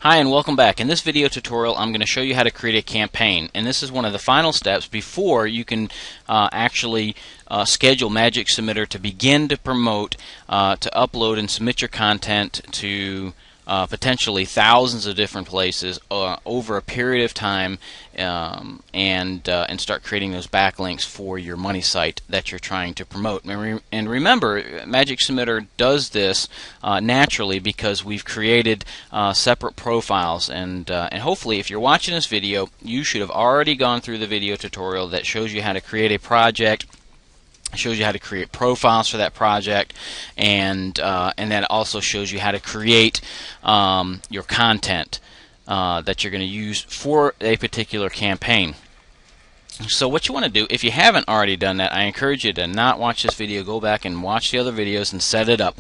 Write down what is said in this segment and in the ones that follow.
Hi and welcome back. In this video tutorial I'm going to show you how to create a campaign, and this is one of the final steps before you can actually schedule Magic Submitter to begin to promote, to upload and submit your content to potentially thousands of different places over a period of time, and start creating those backlinks for your money site that you're trying to promote. And remember, Magic Submitter does this naturally because we've created separate profiles, and hopefully if you're watching this video you should have already gone through the video tutorial that shows you how to create a project, shows you how to create profiles for that project, and that also shows you how to create your content that you're going to use for a particular campaign. So what you want to do, if you haven't already done that, I encourage you to not watch this video. Go back and watch the other videos and set it up.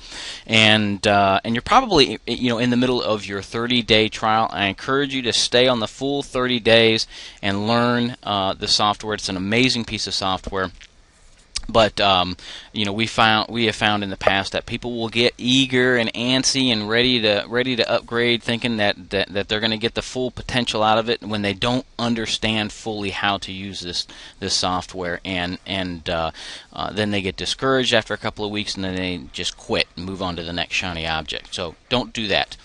And you're probably in the middle of your 30-day trial. I encourage you to stay on the full 30 days and learn the software. It's an amazing piece of software. But we have found in the past that people will get eager and antsy and ready to upgrade, thinking that they're going to get the full potential out of it when they don't understand fully how to use this software, and then they get discouraged after a couple of weeks, and then they just quit and move on to the next shiny object. So don't do that.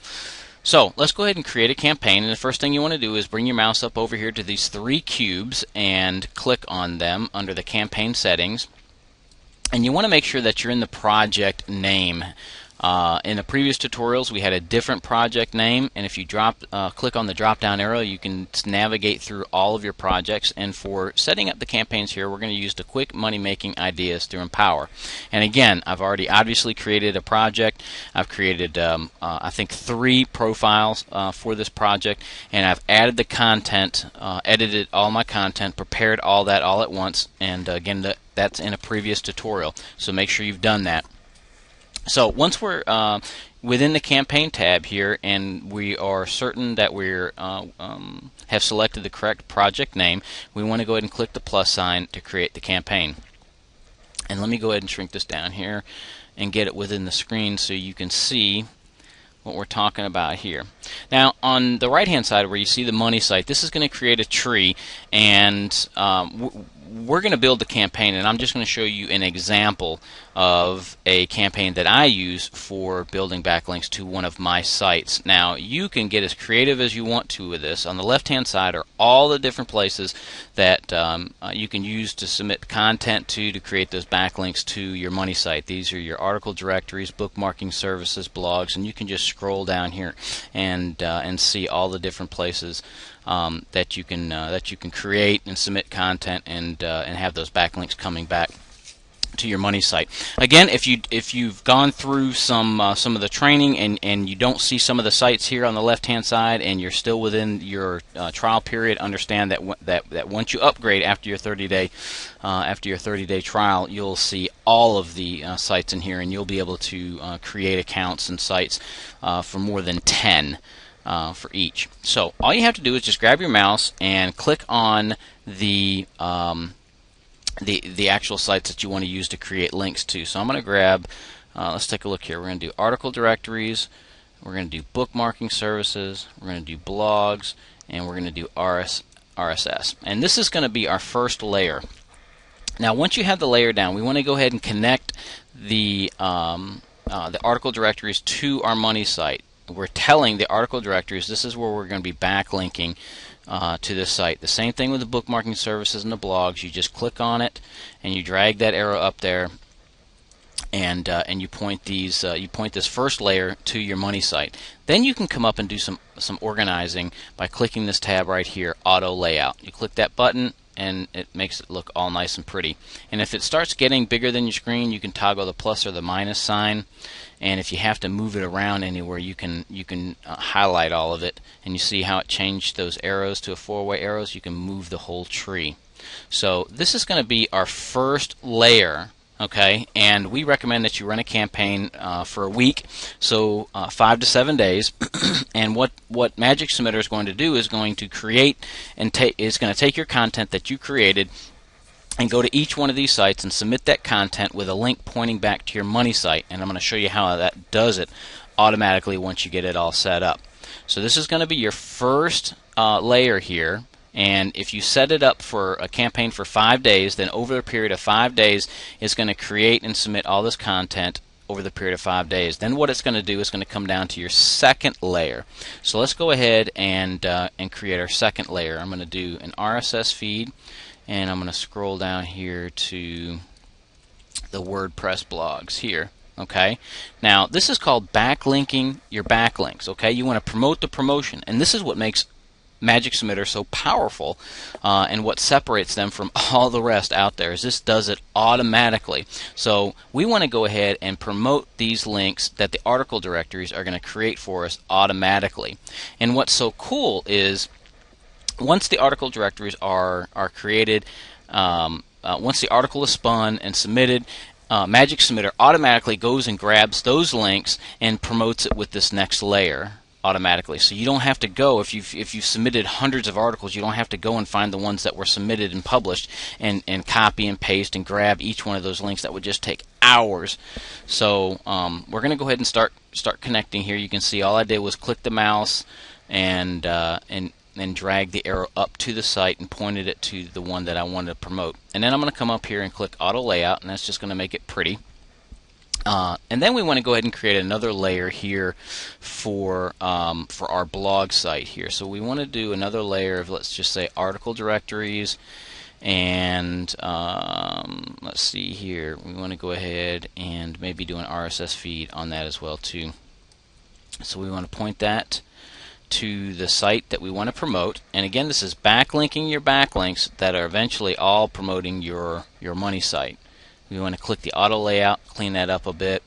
So let's go ahead and create a campaign, and the first thing you want to do is bring your mouse up over here to these three cubes and click on them under the campaign settings. And you want to make sure that you're in the project name. In the previous tutorials we had a different project name, and if you click on the drop down arrow you can navigate through all of your projects. And for setting up the campaigns here, we're going to use the quick money making ideas through Empower. And again, I've already obviously created a project. I've created I think 3 profiles for this project, and I've added the content, edited all my content, prepared all that all at once, and again that's in a previous tutorial, so make sure you've done that. So once we're within the campaign tab here and we are certain that we're have selected the correct project name, we want to go ahead and click the plus sign to create the campaign. And let me go ahead and shrink this down here and get it within the screen so you can see what we're talking about here. Now on the right hand side where you see the money site, this is going to create a tree, and we're going to build the campaign, and I'm just going to show you an example of a campaign that I use for building backlinks to one of my sites. Now you can get as creative as you want to with this. On the left hand side are all the different places that you can use to submit content to create those backlinks to your money site. These are your article directories, bookmarking services, blogs, and you can just scroll down here and see all the different places that you can create and submit content and have those backlinks coming back to your money site. Again, if you've gone through some of the training and you don't see some of the sites here on the left hand side and you're still within your trial period, understand that once you upgrade after your 30-day trial, you'll see all of the sites in here, and you'll be able to create accounts and sites for more than 10 for each. So all you have to do is just grab your mouse and click on the actual sites that you want to use to create links to. So I'm going to grab, let's take a look here. We're going to do article directories, we're going to do bookmarking services, we're going to do blogs, and we're going to do RSS. And this is going to be our first layer. Now once you have the layer down, we want to go ahead and connect the article directories to our money site. We're telling the article directories this is where we're going to be backlinking to this site. The same thing with the bookmarking services and the blogs. You just click on it and you drag that arrow up there, and you point this first layer to your money site. Then you can come up and do some organizing by clicking this tab right here, Auto Layout. You click that button and it makes it look all nice and pretty. And if it starts getting bigger than your screen, you can toggle the plus or the minus sign. And if you have to move it around anywhere, you can highlight all of it, and you see how it changed those arrows to a 4-way arrows. You can move the whole tree. So this is going to be our first layer, okay? And we recommend that you run a campaign for a week, so 5 to 7 days. And what Magic Submitter is going to do is going to create and is going to take your content that you created and go to each one of these sites and submit that content with a link pointing back to your money site. And I'm going to show you how that does it automatically once you get it all set up. So this is going to be your first layer here. And if you set it up for a campaign for 5 days, then over a period of 5 days, it's going to create and submit all this content over the period of 5 days. Then what it's going to do is going to come down to your second layer. So let's go ahead and create our second layer. I'm going to do an RSS feed, and I'm going to scroll down here to the WordPress blogs here. Okay, now this is called backlinking your backlinks. Okay, you want to promote the promotion, and this is what makes Magic Submitter so powerful, and what separates them from all the rest out there is this does it automatically. So we want to go ahead and promote these links that the article directories are going to create for us automatically. And what's so cool is once the article directories are created, once the article is spun and submitted, Magic Submitter automatically goes and grabs those links and promotes it with this next layer automatically. So you don't have to go, if you've submitted hundreds of articles, you don't have to go and find the ones that were submitted and published and copy and paste and grab each one of those links. That would just take hours. So we're going to go ahead and start connecting here. You can see all I did was click the mouse and drag the arrow up to the site and pointed it to the one that I wanted to promote. And then I'm going to come up here and click Auto Layout, and that's just going to make it pretty. And then we want to go ahead and create another layer here for our blog site here. So we want to do another layer of, let's just say, article directories, and let's see here. We want to go ahead and maybe do an RSS feed on that as well too. So we want to point that to the site that we want to promote, and again, this is backlinking your backlinks that are eventually all promoting your money site. We want to click the auto layout, clean that up a bit,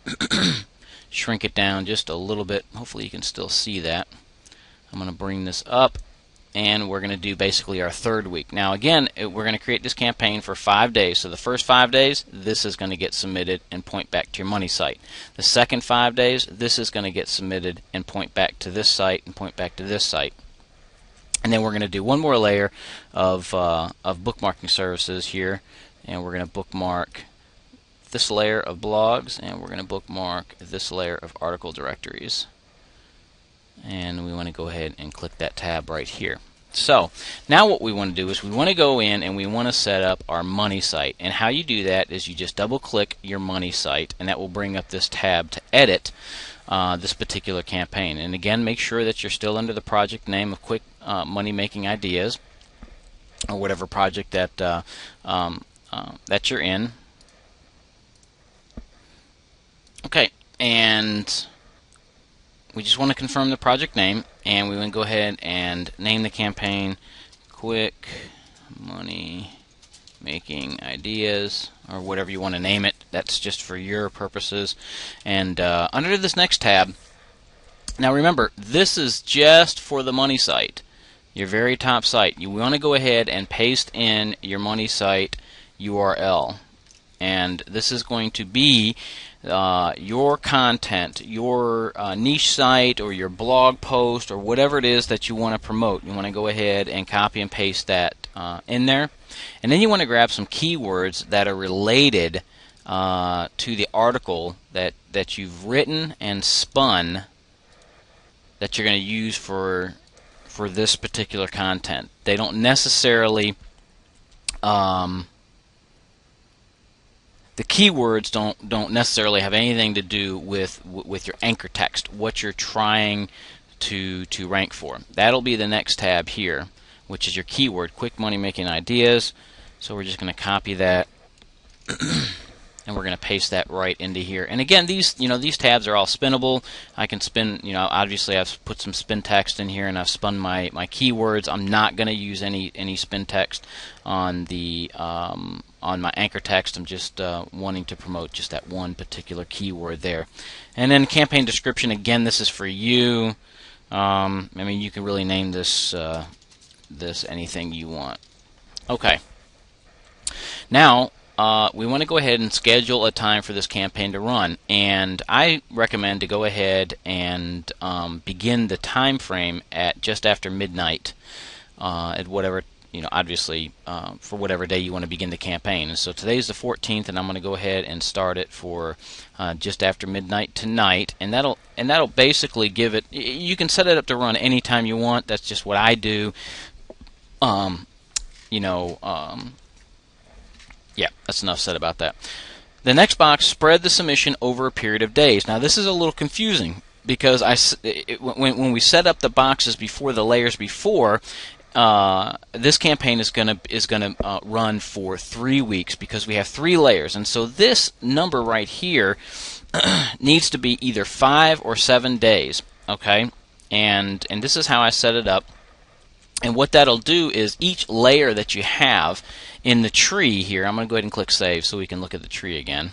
shrink it down just a little bit. Hopefully you can still see that. I'm going to bring this up, and we're going to do basically our third week. Now again, we're going to create this campaign for 5 days. So the first 5 days, this is going to get submitted and point back to your money site. The second 5 days, this is going to get submitted and point back to this site and point back to this site. And then we're going to do one more layer of bookmarking services here, and we're going to bookmark this layer of blogs, and we're going to bookmark this layer of article directories. And we want to go ahead and click that tab right here. So now what we want to do is we want to go in and we want to set up our money site. And how you do that is you just double click your money site, and that will bring up this tab to edit this particular campaign. And again, make sure that you're still under the project name of Quick Money Making Ideas, or whatever project that that you're in. Okay, and we just want to confirm the project name, and we want to go ahead and name the campaign Quick Money Making Ideas, or whatever you want to name it. That's just for your purposes. And under this next tab, now remember, this is just for the money site, your very top site. You want to go ahead and paste in your money site URL, and this is going to be your content, your niche site, or your blog post, or whatever it is that you want to promote. You want to go ahead and copy and paste that in there, and then you want to grab some keywords that are related to the article that you've written and spun that you're going to use for this particular content. They don't necessarily the keywords don't necessarily have anything to do with your anchor text, what you're trying to rank for. That'll be the next tab here, which is your keyword, Quick Money Making Ideas. So we're just going to copy that and we're going to paste that right into here. And again, these tabs are all spinnable. I can spin, obviously I've put some spin text in here and I've spun my keywords. I'm not going to use any spin text on the on my anchor text. I'm just wanting to promote just that one particular keyword there. And then campaign description, again, this is for you. I mean, you can really name this this anything you want. Okay. Now we want to go ahead and schedule a time for this campaign to run, and I recommend to go ahead and begin the time frame at just after midnight at whatever obviously for whatever day you want to begin the campaign. And so today's the 14th, and I'm going to go ahead and start it for just after midnight tonight, and that'll basically give it. You can set it up to run anytime you want. That's just what I do. Yeah, that's enough said about that. The next box, spread the submission over a period of days. Now this is a little confusing because when we set up the boxes before the layers before, this campaign is gonna run for 3 weeks because we have 3 layers, and so this number right here needs to be either 5 or 7 days. Okay, and this is how I set it up. And what that'll do is each layer that you have in the tree here, I'm going to go ahead and click Save so we can look at the tree again.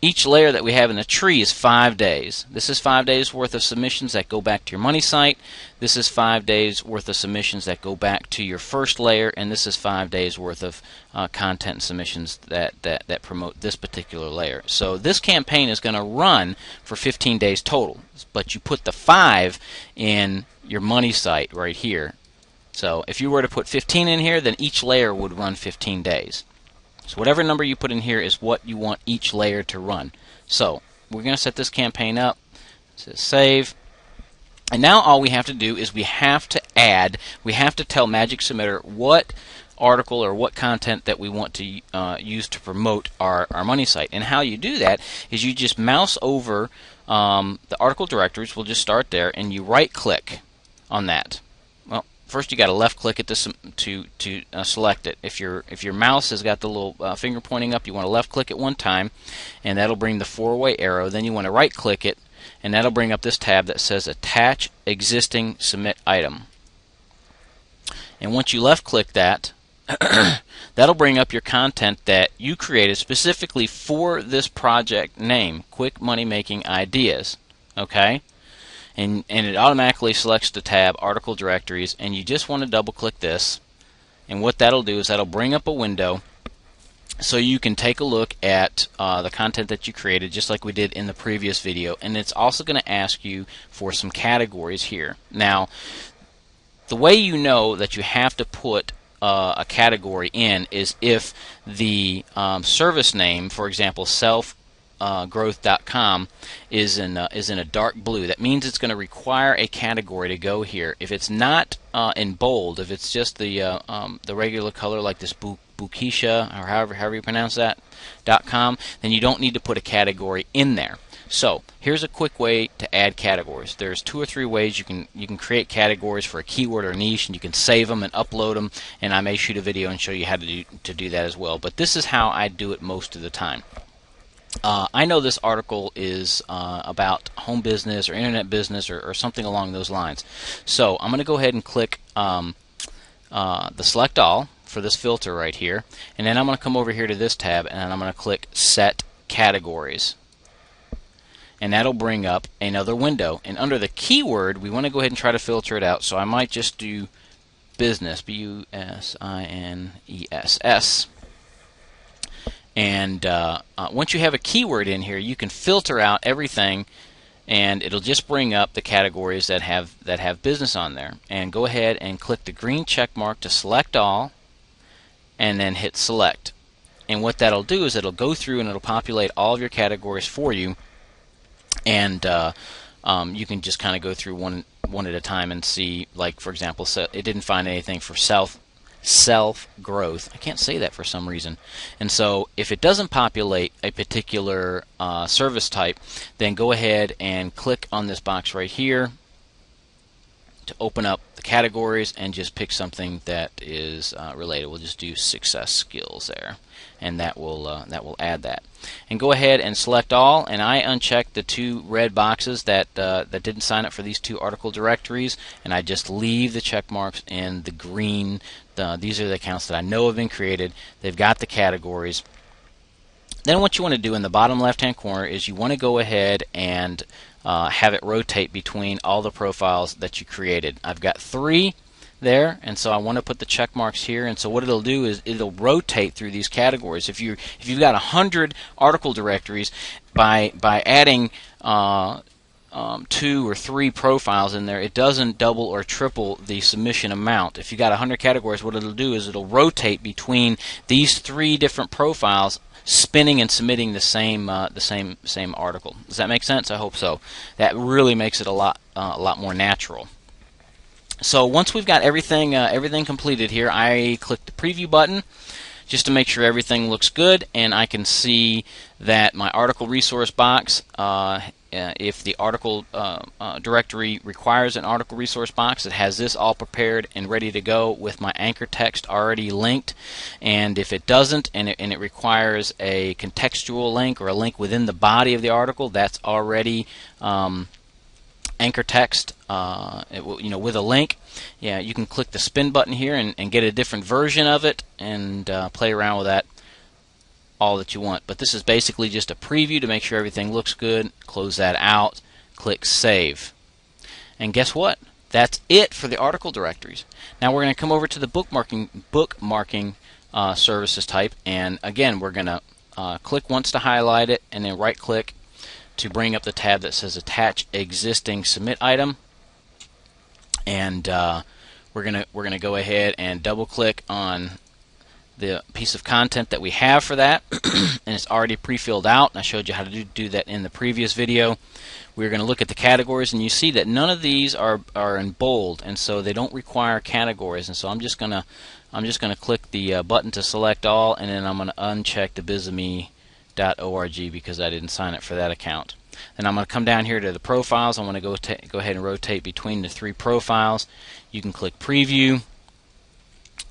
Each layer that we have in the tree is 5 days. This is 5 days worth of submissions that go back to your money site. This is 5 days worth of submissions that go back to your first layer, and this is 5 days worth of content submissions that promote this particular layer. So this campaign is going to run for 15 days total, but you put the 5 in your money site right here. So if you were to put 15 in here, then each layer would run 15 days. So whatever number you put in here is what you want each layer to run. So we're going to set this campaign up. It says save. And now all we have to do is we have to tell Magic Submitter what article or what content that we want to use to promote our money site. And how you do that is you just mouse over the article directories. We'll just start there, and you right click on that. Well, first you got to left click it to select it. If your mouse has got the little finger pointing up, you want to left click it one time, and that'll bring the 4-way arrow. Then you want to right click it, and that'll bring up this tab that says Attach Existing Submit Item. And once you left click that, that'll bring up your content that you created specifically for this project name, Quick Money Making Ideas. Okay? And it automatically selects the tab Article Directories, and you just want to double click this, and what that'll do is that'll bring up a window so you can take a look at the content that you created just like we did in the previous video. And it's also going to ask you for some categories here. Now the way you know that you have to put a category in is if the service name, for example selfgrowth.com, is in a dark blue. That means it's going to require a category to go here. If it's not in bold, if it's just the regular color like this Bukisha, or however you pronounce that, .com, then you don't need to put a category in there. So here's a quick way to add categories. There's 2 or 3 ways you can create categories for a keyword or niche, and you can save them and upload them, and I may shoot a video and show you how to do that as well. But this is how I do it most of the time. I know this article is about home business or internet business or something along those lines. So I'm going to go ahead and click the Select All for this filter right here, and then I'm going to come over here to this tab, and I'm going to click Set Categories. And that'll bring up another window. And under the keyword, we want to go ahead and try to filter it out. So I might just do business, B-U-S-I-N-E-S-S. And once you have a keyword in here, you can filter out everything, and it'll just bring up the categories that have business on there. And go ahead and click the green check mark to select all, and then hit select. And what that'll do is it'll go through and it'll populate all of your categories for you. And you can just kind of go through one at a time and see, like for example, so it didn't find anything for self-growth. I can't say that for some reason. And so if it doesn't populate a particular service type, then go ahead and click on this box right here to open up the categories and just pick something that is related. We'll just do success skills there, and that will add that. And go ahead and select all, and I unchecked the 2 red boxes that didn't sign up for these 2 article directories, and I just leave the check marks in the green. These are the accounts that I know have been created. They've got the categories. Then what you want to do in the bottom left hand corner is you want to go ahead and have it rotate between all the profiles that you created. I've got 3 there, and so I want to put the check marks here. And so what it'll do is it'll rotate through these categories. If you've got 100 article directories, by adding 2 or 3 profiles in there, it doesn't double or triple the submission amount. If you got 100 categories, what it'll do is it'll rotate between these 3 different profiles, spinning and submitting the same article. Does that make sense? I hope so. That really makes it a lot more natural. So once we've got everything completed here, I click the preview button just to make sure everything looks good, and I can see that my article resource box, if the article directory requires an article resource box, it has this all prepared and ready to go with my anchor text already linked. And if it doesn't, and it requires a contextual link or a link within the body of the article, that's already anchor text, with a link. Yeah, you can click the spin button here and get a different version of it and play around with that all that you want. But this is basically just a preview to make sure everything looks good. Close that out, click save, and guess what? That's it for the article directories. Now we're going to come over to the bookmarking services type, and again we're going to click once to highlight it, and then right click to bring up the tab that says attach existing submit item, and we're gonna go ahead and double click on the piece of content that we have for that, and it's already pre-filled out, and I showed you how to do that in the previous video. We're going to look at the categories, and you see that none of these are in bold, and so they don't require categories. And so I'm just gonna click the button to select all, and then I'm going to uncheck the bizame.org because I didn't sign up for that account. Then I'm going to come down here to the profiles. I want to go ahead and rotate between the 3 profiles. You can click preview,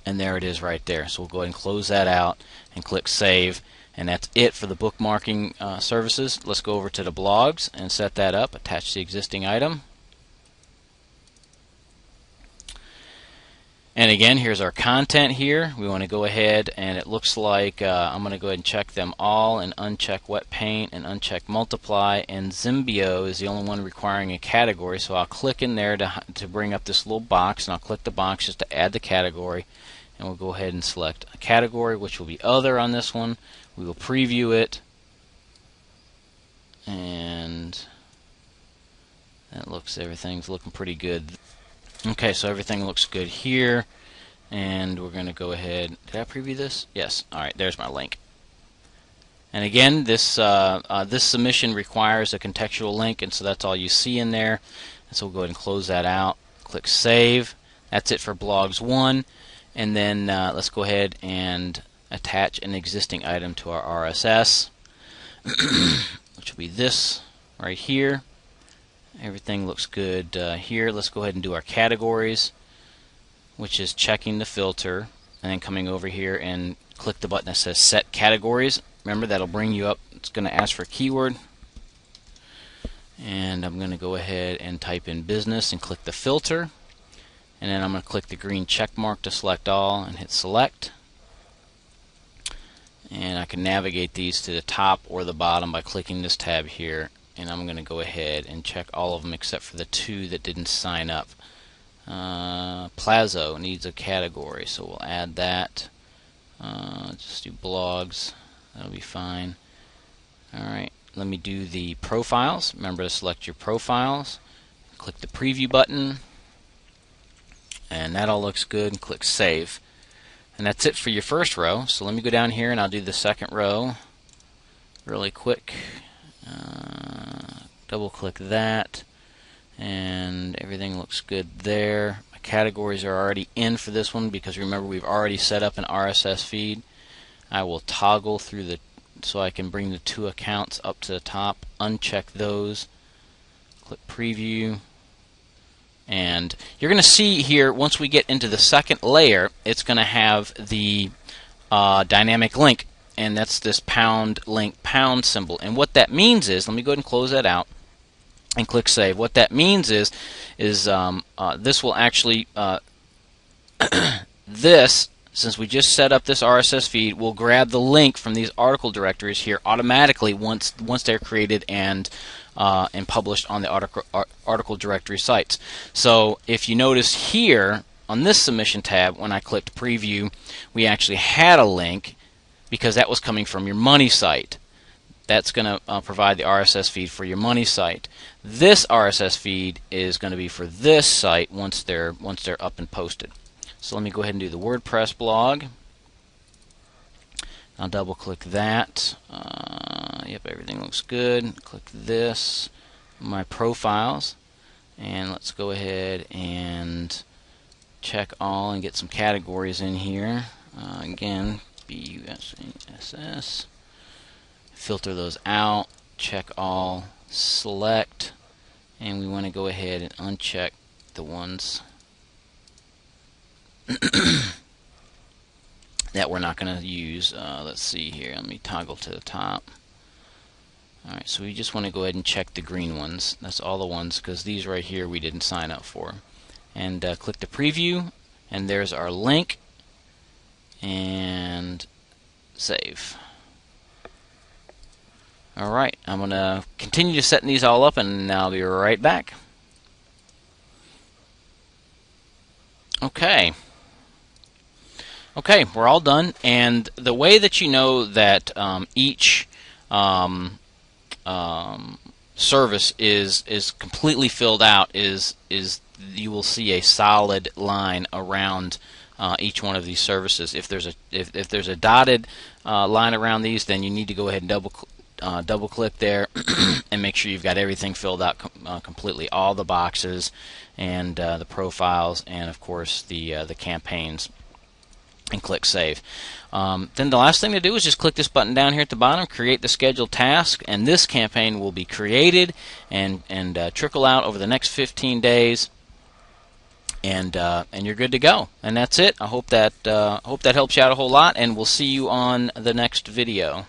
and there it is right there. So we'll go ahead and close that out and click save, and that's it for the bookmarking services. Let's go over to the blogs and set that up. Attach the existing item. And again, here's our content here. We want to go ahead, and it looks like I'm going to go ahead and check them all and uncheck wet paint and uncheck multiply, and Zimbio is the only one requiring a category, so I'll click in there to bring up this little box, and I'll click the box just to add the category, and we'll go ahead and select a category, which will be other on this one. We will preview it, and everything's looking pretty good. Okay, so everything looks good here, and we're going to go ahead. Did I preview this? Yes. All right, there's my link. And again, this this submission requires a contextual link, and so that's all you see in there. And so we'll go ahead and close that out. Click save. That's it for blogs 1. And then let's go ahead and attach an existing item to our RSS, which will be this right here. Everything looks good here. Let's go ahead and do our categories, which is checking the filter, and then coming over here and click the button that says set categories. Remember, that'll bring you up. It's going to ask for a keyword, and I'm going to go ahead and type in business and click the filter, and then I'm going to click the green check mark to select all and hit select. And I can navigate these to the top or the bottom by clicking this tab here. And I'm going to go ahead and check all of them except for the 2 that didn't sign up. Plazo needs a category, so we'll add that. Just do blogs. That'll be fine. Alright, let me do the profiles. Remember to select your profiles. Click the preview button. And that all looks good. And click save. And that's it for your first row. So let me go down here and I'll do the second row really quick. Double click that, and everything looks good there. My categories are already in for this one because remember we've already set up an RSS feed. I will toggle through so I can bring the 2 accounts up to the top, uncheck those, click preview, and you're going to see here once we get into the second layer, it's going to have the dynamic link, and that's this £link pound symbol. And what that means is, let me go ahead and close that out and click save. What that means is this will actually since we just set up this RSS feed, will grab the link from these article directories here automatically once they're created and published on the article directory sites. So if you notice here on this submission tab, when I clicked preview, we actually had a link because that was coming from your money site. that's going to provide the RSS feed for your money site. This RSS feed is going to be for this site once they're up and posted. So let me go ahead and do the WordPress blog. I'll double click that. Yep, everything looks good. Click this, my profiles, and let's go ahead and check all and get some categories in here. Again, BUSASS. Filter those out, check all, select, and we want to go ahead and uncheck the ones that we're not going to use. Let's see here. Let me toggle to the top. Alright, so we just want to go ahead and check the green ones. That's all the ones, because these right here we didn't sign up for. And click the preview, and there's our link, and save. Alright, I'm going to continue to setting these all up, and I'll be right back. Okay, we're all done, and the way that you know that each service is completely filled out is you will see a solid line around each one of these services. If there's a dotted line around these, then you need to go ahead and double click there and make sure you've got everything filled out completely, all the boxes and the profiles, and of course the campaigns, and click save. Then the last thing to do is just click this button down here at the bottom, create the scheduled task, and this campaign will be created and trickle out over the next 15 days, and you're good to go. And that's it. I hope that helps you out a whole lot, and we'll see you on the next video.